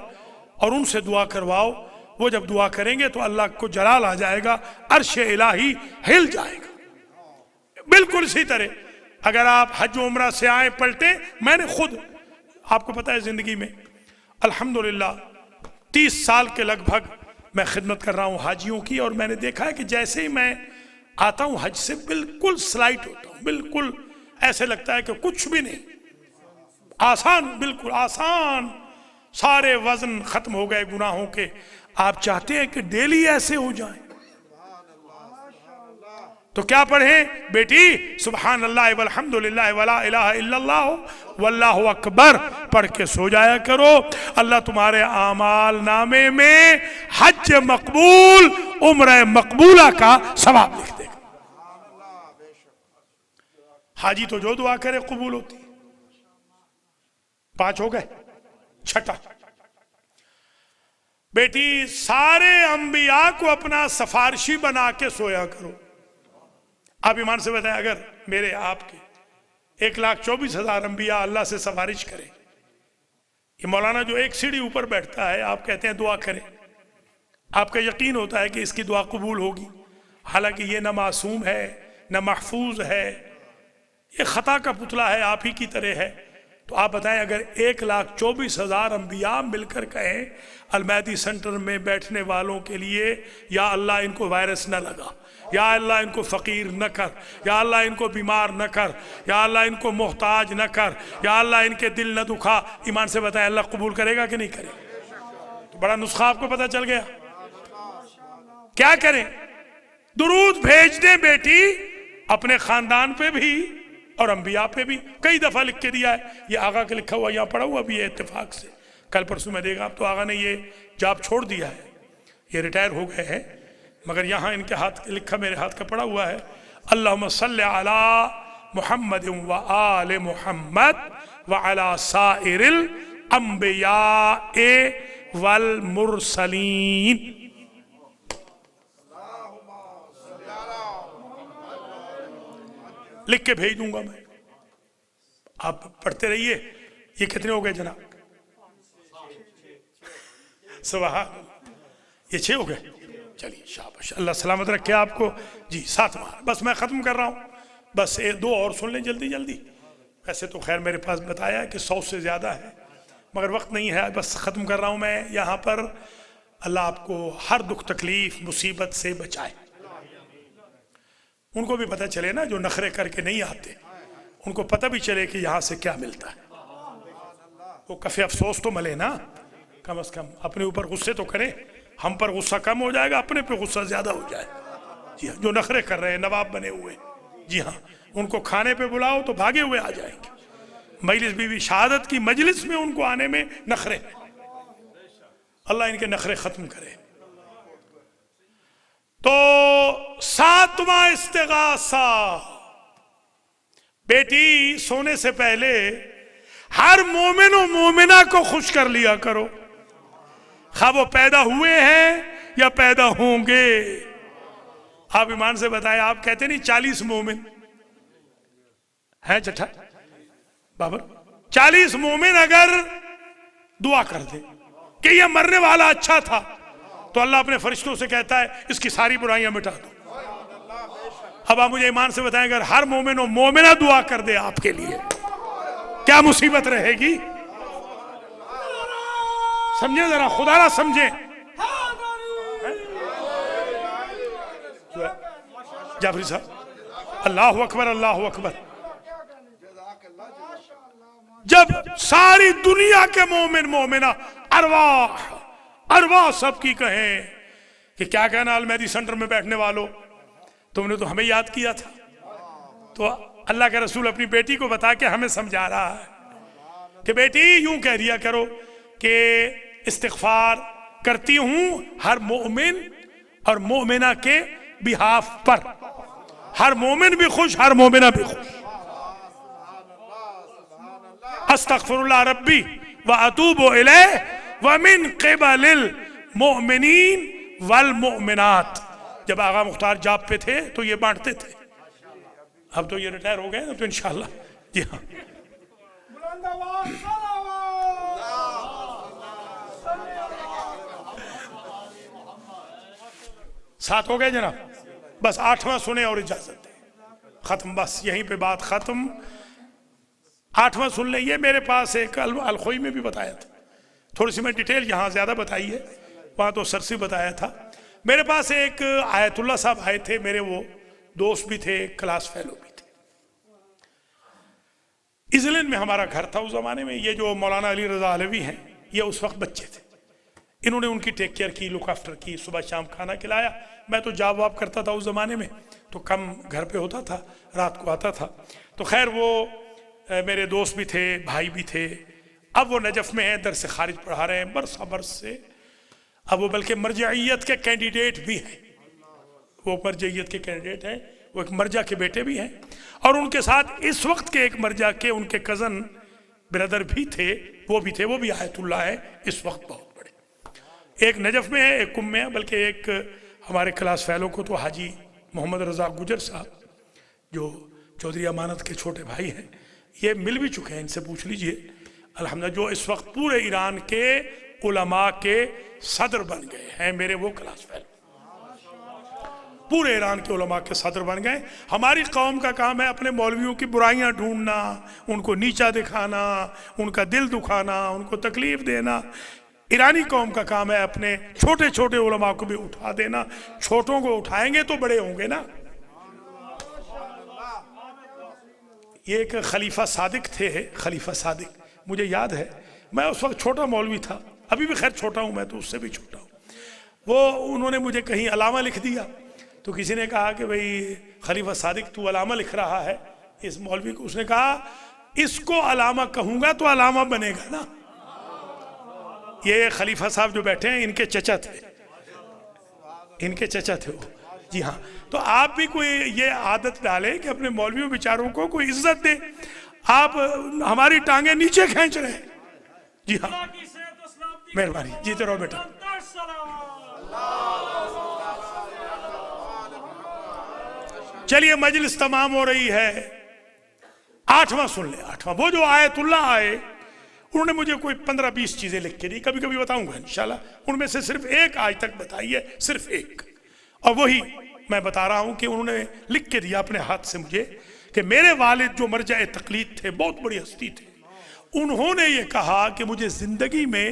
اور ان سے دعا کرواؤ، وہ جب دعا کریں گے تو اللہ کو جلال آ جائے گا، عرش الہی ہل جائے گا۔ بالکل اسی طرح اگر آپ حج و عمرہ سے آئیں پلٹیں، میں نے خود، آپ کو پتہ ہے زندگی میں الحمدللہ 30 سال کے لگ بھگ میں خدمت کر رہا ہوں حاجیوں کی، اور میں نے دیکھا ہے کہ جیسے ہی میں آتا ہوں حج سے بالکل سلائٹ ہوتا ہوں، بالکل ایسے لگتا ہے کہ کچھ بھی نہیں، آسان، بالکل آسان، سارے وزن ختم ہو گئے گناہوں کے۔ آپ چاہتے ہیں کہ ڈیلی ایسے ہو جائیں تو کیا پڑھیں بیٹی؟ سبحان اللہ والحمدللہ ولا الہ الا اللہ واللہ اکبر پڑھ کے سو جایا کرو۔ اللہ تمہارے اعمال نامے میں حج مقبول، عمرہ مقبولہ کا ثواب لکھ دے گا۔ حاجی تو جو دعا کرے قبول ہوتی۔ 5 ہو گئے، 6، بیٹی سارے انبیاء کو اپنا سفارشی بنا کے سویا کرو۔ آپ ایمان سے بتائیں، اگر میرے آپ کے 1,24,000 انبیاء اللہ سے سفارش کریں، یہ مولانا جو ایک سیڑھی اوپر بیٹھتا ہے، آپ کہتے ہیں دعا کریں، آپ کا یقین ہوتا ہے کہ اس کی دعا قبول ہوگی، حالانکہ یہ نہ معصوم ہے نہ محفوظ ہے، یہ خطا کا پتلا ہے، آپ ہی کی طرح ہے۔ تو آپ بتائیں اگر 1,24,000 انبیاء مل کر کہیں المہدی سینٹر میں بیٹھنے والوں کے لیے، یا اللہ ان کو وائرس نہ لگا، یا اللہ ان کو فقیر نہ کر، یا اللہ ان کو بیمار نہ کر، یا اللہ ان کو محتاج نہ کر، یا اللہ ان کے دل نہ دکھا، ایمان سے بتائیں اللہ قبول کرے گا کہ نہیں کرے گا؟ تو بڑا نسخہ آپ کو پتہ چل گیا۔ کیا کریں؟ درود بھیج دیں بیٹی، اپنے خاندان پہ بھی اور انبیاء پہ بھی۔ کئی دفعہ لکھ کے دیا ہے، یہ آغا کے لکھا ہوا یہاں پڑا ہوا بھی ہے اتفاق سے، کل پرسوں میں دیکھا، اب تو آغا نے یہ جاب چھوڑ دیا ہے، یہ ریٹائر ہو گئے ہیں، مگر یہاں ان کے ہاتھ لکھا میرے ہاتھ کا پڑا ہوا ہے، اللہم صلی علی محمد و آل محمد وعلی سائر الانبیاء والمرسلین۔ لکھ کے بھیج دوں گا میں، آپ پڑھتے رہیے۔ یہ کتنے ہو گئے جناب؟ سبحان اللہ، یہ 6 ہو گئے۔ چلیے شاباش، اللہ سلامت رکھے آپ کو۔ جی 7واں، بس میں ختم کر رہا ہوں، بس 2 اور سن لیں جلدی جلدی۔ ویسے تو خیر میرے پاس بتایا ہے کہ 100 سے زیادہ ہے، مگر وقت نہیں ہے، بس ختم کر رہا ہوں میں یہاں پر۔ اللہ آپ کو ہر دکھ تکلیف مصیبت سے بچائے۔ ان کو بھی پتہ چلے نا جو نخرے کر کے نہیں آتے، ان کو پتہ بھی چلے کہ یہاں سے کیا ملتا ہے، وہ کفِ افسوس تو ملے نا، کم از کم اپنے اوپر غصے تو کریں، ہم پر غصہ کم ہو جائے گا، اپنے پہ غصہ زیادہ ہو جائے۔ جی ہاں، جو نخرے کر رہے ہیں، نواب بنے ہوئے، جی ہاں، ان کو کھانے پہ بلاؤ تو بھاگے ہوئے آ جائیں گے۔ مجلس بی بی شہادت کی مجلس میں ان کو آنے میں نخرے، اللہ ان کے نخرے ختم کرے۔ تو 7واں استغاثہ، بیٹی سونے سے پہلے ہر مومن و مومنہ کو خوش کر لیا کرو، خواہ وہ پیدا ہوئے ہیں یا پیدا ہوں گے۔ آپ ایمان سے بتائیں، آپ کہتے نہیں 40 مومن ہیں چٹھا بابر، 40 مومن اگر دعا کر دیں کہ یہ مرنے والا اچھا تھا، تو اللہ اپنے فرشتوں سے کہتا ہے اس کی ساری برائیاں مٹا دو۔ اب آپ مجھے ایمان سے بتائیں اگر ہر مومن و مومنہ دعا کر دے آپ کے لیے، کیا مصیبت رہے گی؟ سمجھیں ذرا، خدا نہ سمجھیں۔ جعفری صاحب، اللہ اکبر اللہ اکبر۔ جب ساری دنیا کے مومن مومنہ ارواح سب کی کہیں کہ کیا کہنا المہدی سینٹر میں بیٹھنے والوں، تم نے تو ہمیں یاد کیا تھا، تو اللہ کے رسول اپنی بیٹی کو بتا کے ہمیں سمجھا رہا ہے، کہ بیٹی یوں کہہ دیا کرو کہ استغفار کرتی ہوں ہر مومن اور مومنہ کے بہاف پر، ہر مومن بھی خوش، ہر مومنہ بھی خوش. استغفر اللہ ربی واتوب الیہ ومن قبل المؤمنین والمؤمنات. جب آغا مختار جاب پہ تھے تو یہ بانٹتے تھے، اب تو یہ ریٹائر ہو گئے تو انشاءاللہ. جی ہاں، ساتھ ہو گئے جناب. بس 8واں سنیں اور اجازت دیں، ختم، بس یہیں پہ بات ختم. 8واں سن لیں. یہ میرے پاس ایک الخوئی میں بھی بتایا تھا، تھوڑی سی میں ڈیٹیل یہاں زیادہ بتائی ہے، وہاں تو سرسی بتایا تھا. میرے پاس ایک آیت اللہ صاحب آئے تھے، میرے وہ دوست بھی تھے، کلاس فیلو بھی تھے. ایزلین میں ہمارا گھر تھا اس زمانے میں. یہ جو مولانا علی رضا علوی ہیں یہ اس وقت بچے تھے، انہوں نے ان کی ٹیک کیئر کی، لک آفٹر کی، صبح شام کھانا کھلایا. میں تو جاب واب کرتا تھا اس زمانے میں تو کم گھر پہ ہوتا تھا، رات کو آتا تھا. تو خیر وہ میرے دوست بھی تھے، بھائی بھی تھے. اب وہ نجف میں ہیں، درس خارج پڑھا رہے ہیں برس سے. اب وہ بلکہ مرجعیت کے کینڈیڈیٹ بھی ہیں، وہ مرجعیت کے کینڈیڈیٹ ہیں، وہ ایک مرجع کے بیٹے بھی ہیں، اور ان کے ساتھ اس وقت کے ایک مرجع کے ان کے کزن بردر بھی تھے، وہ بھی آیت اللہ ہے اس وقت بہت بڑے. ایک نجف میں ہے، ایک کم میں ہے. بلکہ ایک ہمارے کلاس فیلو کو تو حاجی محمد رضا گجر صاحب جو چودھری امانت کے چھوٹے بھائی ہیں، یہ مل بھی چکے ہیں، ان سے پوچھ لیجئے الحمدللہ، جو اس وقت پورے ایران کے علماء کے صدر بن گئے ہیں. میرے وہ کلاس فیلو پورے ایران کے علماء کے صدر بن گئے. ہماری قوم کا کام ہے اپنے مولویوں کی برائیاں ڈھونڈنا، ان کو نیچا دکھانا، ان کا دل دکھانا، ان کو تکلیف دینا. ایرانی قوم کا کام ہے اپنے چھوٹے چھوٹے علماء کو بھی اٹھا دینا. چھوٹوں کو اٹھائیں گے تو بڑے ہوں گے نا. یہ ایک خلیفہ صادق تھے، خلیفہ صادق، مجھے یاد ہے میں اس وقت چھوٹا مولوی تھا، ابھی بھی خیر چھوٹا ہوں، میں تو اس سے بھی چھوٹا ہوں. انہوں نے مجھے کہیں علامہ لکھ دیا تو کسی نے کہا کہ بھئی خلیفہ صادق تو علامہ لکھ رہا ہے اس مولوی کو. اس نے کہا اس کو علامہ کہوں گا تو علامہ بنے گا نا. یہ خلیفہ صاحب جو بیٹھے ہیں ان کے چچا تھے، ان کے چچا تھے وہ. جی ہاں، تو آپ بھی کوئی یہ عادت ڈالیں کہ اپنے مولویوں بیچاروں کو کوئی عزت دیں. آپ ہماری ٹانگیں نیچے کھینچ رہے ہیں. جی ہاں، مہربانی، جیتے رہو بیٹا. چلیے مجلس تمام ہو رہی ہے. 8واں سن لیں. 8واں وہ جو آیت اللہ آئے، انہوں نے مجھے کوئی 15-20 چیزیں لکھ کے دی، کبھی کبھی بتاؤں گا انشاءاللہ. ان میں سے صرف ایک آج تک بتائی ہے، صرف ایک، اور وہی میں بتا رہا ہوں کہ انہوں نے لکھ کے دیا اپنے ہاتھ سے مجھے کہ میرے والد جو مرجع تقلید تھے، بہت بڑی ہستی تھے، انہوں نے یہ کہا کہ مجھے زندگی میں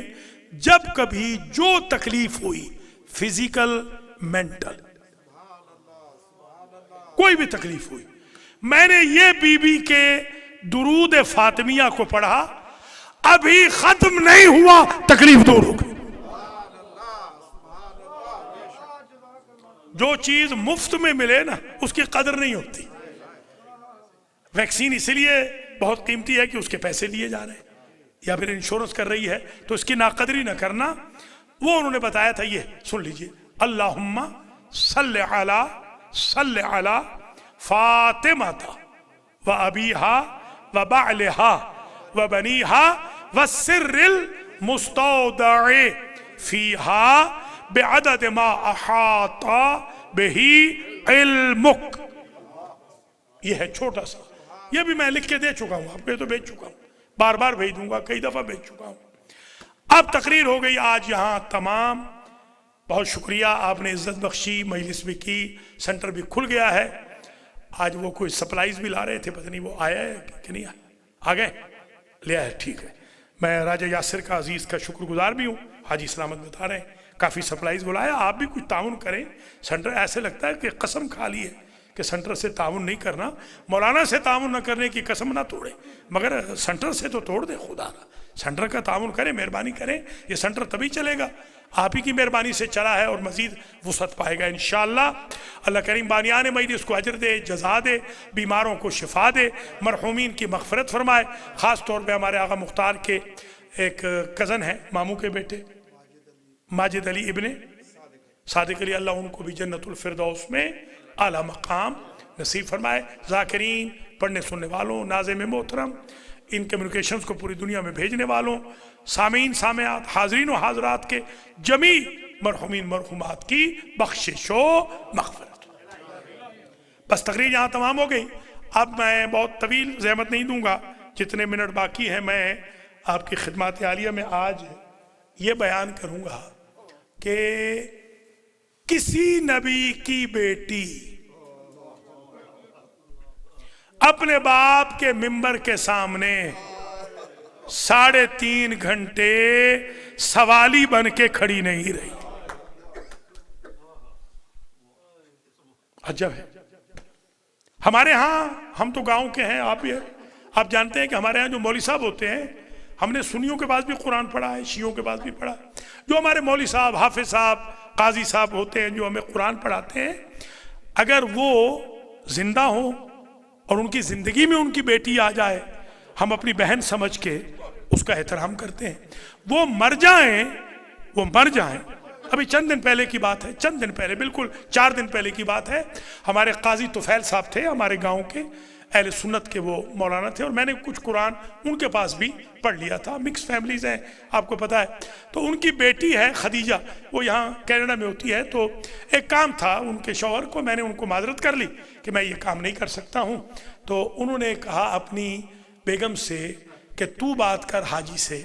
جب کبھی جو تکلیف ہوئی، فزیکل، مینٹل، کوئی بھی تکلیف ہوئی، میں نے یہ بی بی کے درود فاطمیہ کو پڑھا، ابھی ختم نہیں ہوا تکلیف دور ہو گئی. جو چیز مفت میں ملے نا اس کی قدر نہیں ہوتی. ویکسین اسی لیے بہت قیمتی ہے کہ اس کے پیسے لیے جا رہے ہیں یا پھر انشورنس کر رہی ہے تو اس کی ناقدری نہ کرنا. وہ انہوں نے بتایا تھا، یہ سن لیجئے. اللہم صلی علی فاطمہ و ابیہا و بعلہا و بنیہا و سر المستودع فیہا بعدد ما احاط بہی علمک. یہ ہے چھوٹا سا، یہ بھی میں لکھ کے دے چکا ہوں آپ کو، تو بھیج چکا ہوں، بار بار بھیج دوں گا، کئی دفعہ بھیج چکا ہوں. اب تقریر ہو گئی آج یہاں تمام. بہت شکریہ، آپ نے عزت بخشی، مجلس بھی کی، سینٹر بھی کھل گیا ہے. آج وہ کوئی سپلائز بھی لا رہے تھے، پتہ نہیں وہ آیا ہے کہ نہیں آیا. آ گئے؟ لے آئے، ٹھیک ہے. میں راجہ یاسر کا عزیز کا شکر گزار بھی ہوں. حاجی سلامت بتا رہے ہیں کافی سپلائز بلایا. آپ بھی کچھ تعاون کریں. سینٹر ایسے لگتا ہے کہ قسم کھا لی ہے کہ سینٹر سے تعاون نہیں کرنا، مولانا سے تعاون نہ کرنے کی قسم نہ توڑے، مگر سینٹر سے تو توڑ دے خدا را، سینٹر کا تعاون کریں، مہربانی کریں، یہ سینٹر تبھی چلے گا، آپ ہی کی مہربانی سے چلا ہے اور مزید وسعت پائے گا انشاءاللہ۔ اللہ کریم بانیان مجلس کو اجر دے، جزا دے، بیماروں کو شفا دے، مرحومین کی مغفرت فرمائے۔ خاص طور پہ ہمارے آقا مختار کے ایک کزن ہیں، ماموں کے بیٹے ماجد علی ابن صادق علی، اللہ ان کو بھی جنت الفردوس میں اعلیٰ مقام نصیب فرمائے۔ ذاکرین، پڑھنے سننے والوں، ناظم محترم، ان کمیونیکیشنز کو پوری دنیا میں بھیجنے والوں، سامعین سامعات، حاضرین و حاضرات کے جمیع مرحومین مرحومات کی بخشش و مغفرت۔ بس تقریر یہاں تمام ہو گئی۔ اب میں بہت طویل زحمت نہیں دوں گا، جتنے منٹ باقی ہیں میں آپ کی خدمات عالیہ میں آج یہ بیان کروں گا کہ کسی نبی کی بیٹی اپنے باپ کے منبر کے سامنے 3.5 گھنٹے سوالی بن کے کھڑی نہیں رہی۔ عجب ہے۔ ہمارے ہاں، ہم تو گاؤں کے ہیں، آپ جانتے ہیں کہ ہمارے ہاں جو مولوی صاحب ہوتے ہیں، ہم نے سنیوں کے پاس بھی قرآن پڑھا ہے، شیعوں کے پاس بھی پڑھا ہے، جو ہمارے مولوی صاحب، حافظ صاحب، قاضی صاحب ہوتے ہیں جو ہمیں قرآن پڑھاتے ہیں، اگر وہ زندہ ہوں اور ان کی زندگی میں ان کی بیٹی آ جائے، ہم اپنی بہن سمجھ کے اس کا احترام کرتے ہیں۔ وہ مر جائیں، ابھی چند دن پہلے کی بات ہے، چند دن پہلے، بالکل 4 دن پہلے کی بات ہے، ہمارے قاضی طفیل صاحب تھے، ہمارے گاؤں کے اہل سنت کے وہ مولانا تھے، اور میں نے کچھ قرآن ان کے پاس بھی پڑھ لیا تھا، مکس فیملیز ہیں آپ کو پتہ ہے۔ تو ان کی بیٹی ہے خدیجہ، وہ یہاں کینیڈا میں ہوتی ہے، تو ایک کام تھا ان کے شوہر کو، میں نے ان کو معذرت کر لی کہ میں یہ کام نہیں کر سکتا ہوں، تو انہوں نے کہا اپنی بیگم سے کہ تو بات کر حاجی سے،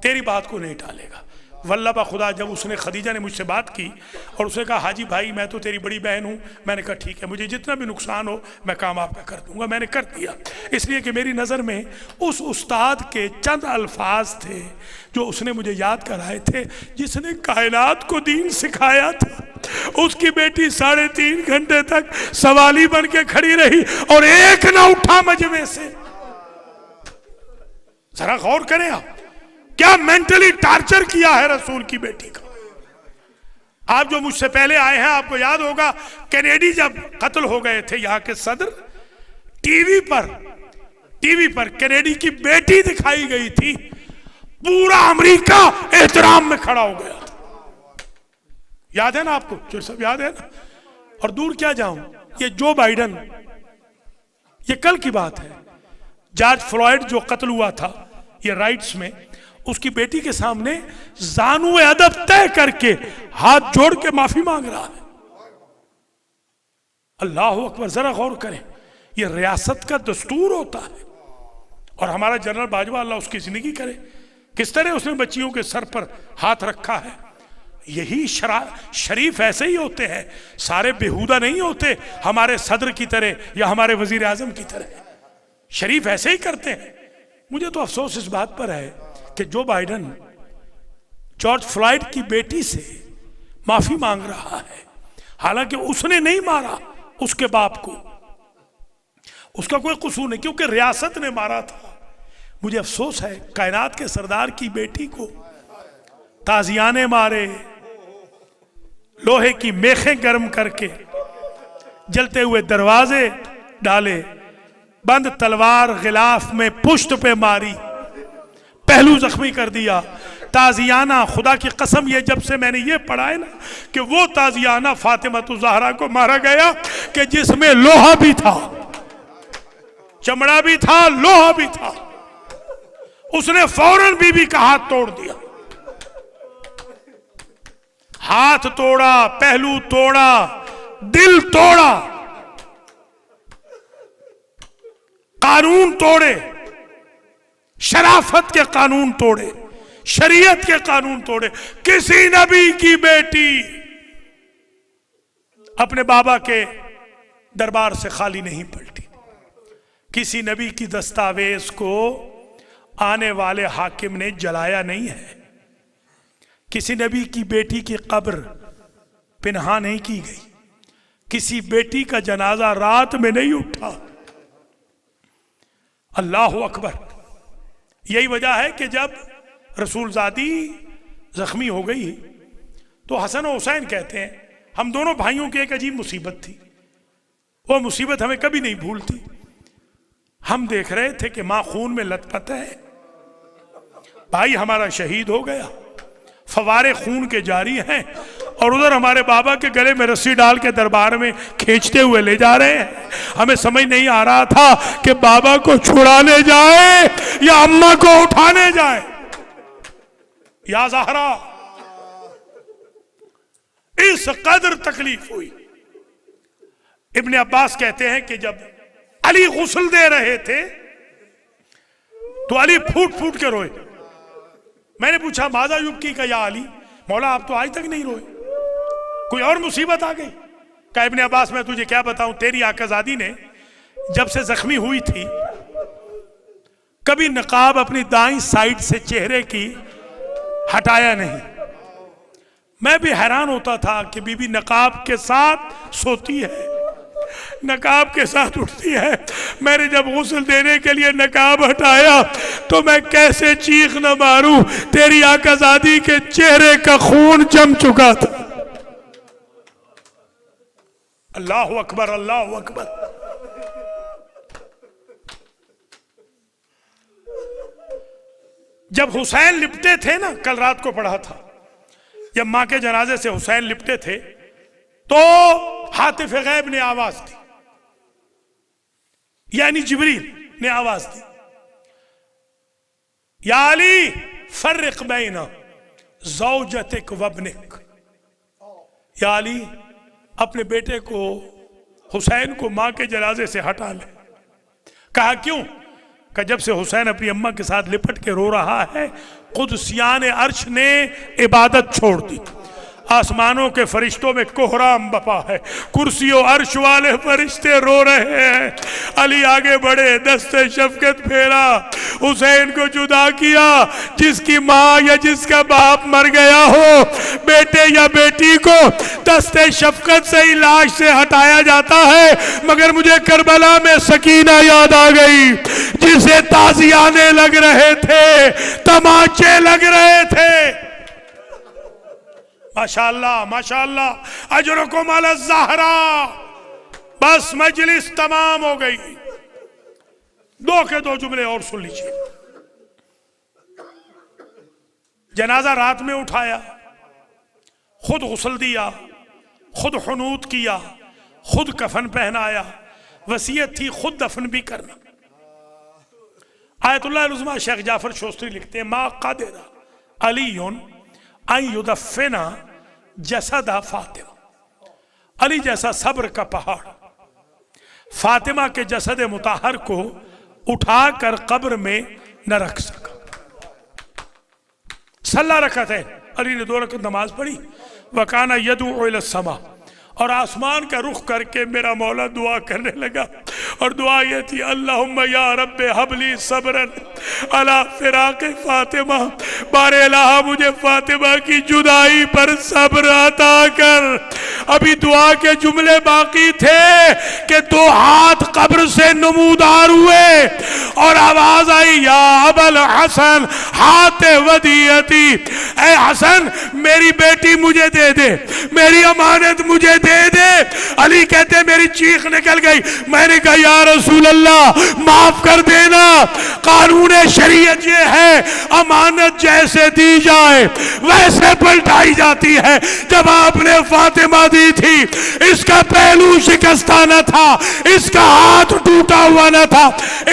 تیری بات کو نہیں ٹالے گا۔ واللہ با خدا، جب اس نے خدیجہ نے مجھ سے بات کی اور اس نے کہا حاجی بھائی میں تو تیری بڑی بہن ہوں، میں نے کہا ٹھیک ہے، مجھے جتنا بھی نقصان ہو میں کام آپ کا کر دوں گا، میں نے کر دیا، اس لیے کہ میری نظر میں اس استاد کے چند الفاظ تھے جو اس نے مجھے یاد کرائے تھے، جس نے کائنات کو دین سکھایا تھا، اس کی بیٹی 3.5 گھنٹے تک سوالی بن کے کھڑی رہی اور ایک نہ اٹھا مجمع سے۔ ذرا غور کریں آپ، کیا مینٹلی ٹارچر کیا ہے رسول کی بیٹی کا۔ آپ جو مجھ سے پہلے آئے ہیں، آپ کو یاد ہوگا کینیڈی جب قتل ہو گئے تھے یہاں کے صدر، ٹی وی پر کینیڈی کی بیٹی دکھائی گئی تھی، پورا امریکہ احترام میں کھڑا ہو گیا تھا۔ یاد ہے نا آپ کو؟ جو سب یاد ہے نا۔ اور دور کیا جاؤں، یہ جو بائیڈن، یہ کل کی بات ہے، جارج فلوئڈ جو قتل ہوا تھا یہ رائٹس میں، اس کی بیٹی کے سامنے زانو ادب طے کر کے ہاتھ جوڑ کے معافی مانگ رہا ہے۔ اللہ اکبر، ذرا غور کریں، یہ ریاست کا دستور ہوتا ہے۔ اور ہمارا جنرل باجوہ، اللہ اس کی زندگی کرے، کس طرح اس نے بچیوں کے سر پر ہاتھ رکھا ہے۔ یہی شریف ایسے ہی ہوتے ہیں، سارے بےہودہ نہیں ہوتے ہمارے صدر کی طرح یا ہمارے وزیر اعظم کی طرح، شریف ایسے ہی کرتے ہیں۔ مجھے تو افسوس اس بات پر ہے کہ جو بائیڈن جارج فلوئڈ کی بیٹی سے معافی مانگ رہا ہے، حالانکہ اس نے نہیں مارا اس کے باپ کو، اس کا کوئی قصور نہیں، کیونکہ ریاست نے مارا تھا۔ مجھے افسوس ہے کائنات کے سردار کی بیٹی کو تازیانے مارے، لوہے کی میخیں گرم کر کے، جلتے ہوئے دروازے ڈالے، بند تلوار غلاف میں پشت پہ ماری، پہلو زخمی کر دیا۔ تازیانہ، خدا کی قسم یہ جب سے میں نے یہ پڑھا ہے نا کہ وہ تازیانہ فاطمہ الزہرا کو مارا گیا کہ جس میں لوہا بھی تھا، چمڑا بھی تھا، لوہا بھی تھا، اس نے فوراً بی بی کا ہاتھ توڑ دیا، ہاتھ توڑا، پہلو توڑا، دل توڑا، قانون توڑے، شرافت کے قانون توڑے، شریعت کے قانون توڑے۔ کسی نبی کی بیٹی اپنے بابا کے دربار سے خالی نہیں پلٹی، کسی نبی کی دستاویز کو آنے والے حاکم نے جلایا نہیں ہے، کسی نبی کی بیٹی کی قبر پنہا نہیں کی گئی، کسی بیٹی کا جنازہ رات میں نہیں اٹھا۔ اللہ اکبر۔ یہی وجہ ہے کہ جب رسول زادی زخمی ہو گئی تو حسن و حسین کہتے ہیں ہم دونوں بھائیوں کی ایک عجیب مصیبت تھی، وہ مصیبت ہمیں کبھی نہیں بھولتی۔ ہم دیکھ رہے تھے کہ ماں خون میں لت پت ہے، بھائی ہمارا شہید ہو گیا، فوارے خون کے جاری ہیں، اور ادھر ہمارے بابا کے گلے میں رسی ڈال کے دربار میں کھینچتے ہوئے لے جا رہے ہیں۔ ہمیں سمجھ نہیں آ رہا تھا کہ بابا کو چھڑانے جائے یا اماں کو اٹھانے جائے۔ یا زہرا، اس قدر تکلیف ہوئی۔ ابن عباس کہتے ہیں کہ جب علی غسل دے رہے تھے تو علی پھوٹ پھوٹ کے روئے۔ میں نے پوچھا ماذا یبکی کا یا علی، مولا آپ تو آج تک نہیں روئے، کوئی اور مصیبت آ گئی؟ کہا ابن عباس میں تجھے کیا بتاؤں، تیری آقا زادی نے جب سے زخمی ہوئی تھی کبھی نقاب اپنی دائیں سائیڈ سے چہرے کی ہٹایا نہیں۔ میں بھی حیران ہوتا تھا کہ بی بی نقاب کے ساتھ سوتی ہے، نقاب کے ساتھ اٹھتی ہے، میں نے جب غسل دینے کے لیے نقاب ہٹایا تو میں کیسے چیخ نہ ماروں، تیری آقا زادی کے چہرے کا خون جم چکا تھا۔ اللہ اکبر، اللہ اکبر۔ جب حسین لپٹے تھے نا، کل رات کو پڑھا تھا، جب ماں کے جنازے سے حسین لپٹے تھے تو حاطف غیب نے آواز دی، یعنی جبریل نے آواز دی، یا علی فرق بین زوجتک وابنک، یا علی اپنے بیٹے کو حسین کو ماں کے جنازے سے ہٹا لے۔ کہا کیوں؟ کہ جب سے حسین اپنی اماں کے ساتھ لپٹ کے رو رہا ہے قدسیان عرش نے عبادت چھوڑ دی، آسمانوں کے فرشتوں میں کوہرام بپا ہے، کرسی و عرش والے فرشتے رو رہے ہیں۔ علی آگے بڑھے، دست شفقت پھیرا، حسین کو جدا کیا۔ جس کی ماں یا جس کا باپ مر گیا ہو، بیٹے یا بیٹی کو دست شفقت سے ہی لاش سے ہٹایا جاتا ہے، مگر مجھے کربلا میں سکینہ یاد آ گئی جسے تازیانے لگ رہے تھے، تماچے لگ رہے تھے۔ ماشاءاللہ ماشاءاللہ، اجرکم علی الزہرا۔ بس مجلس تمام ہو گئی۔ دو کے دو جملے اور سن لیجئے۔ جنازہ رات میں اٹھایا، خود غسل دیا، خود حنوط کیا، خود کفن پہنایا، وصیت تھی خود دفن بھی کرنا۔ آیت اللہ العظمہ شیخ جعفر شوستری لکھتے ہیں ما قدر علی ان یدفن جسد فاطمہ، علی جیسا صبر کا پہاڑ فاطمہ کے جسد مطہر کو اٹھا کر قبر میں نہ رکھ سکا۔ صلی رکعتین، علی نے 2 رکعت نماز پڑھی، وکانا یدعو الی السماء، اور آسمان کا رخ کر کے میرا مولا دعا کرنے لگا، اور دعا یہ تھی اللہم یا رب حب لی صبرا علی فراق فاطمہ، بار الہ مجھے فاطمہ کی جدائی پر صبر عطا کر۔ ابھی دعا کے جملے باقی تھے کہ 2 ہاتھ قبر سے نمودار ہوئے اور آواز آئی یا ابا الحسن ہاتھ ودیعتی، اے حسن میری بیٹی مجھے دے دے، میری امانت مجھے دے دے۔ علی کہتے میری چیخ نکل گئی، میں نے کہا یا رسول اللہ معاف کر دینا، قانون شریعت یہ ہے امانت جیسے دی جائے ویسے پلٹائی جاتی ہے۔ جب آپ نے فاطمہ دی تھی اس کا پہلو شکستہ نہ تھا، اس کا ہاتھ ٹوٹا ہوا نہ تھا،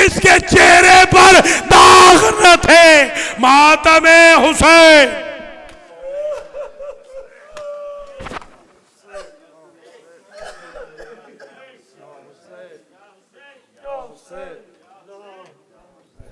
اس کے چہرے پر داغ نہ تھے۔ ماتم حسین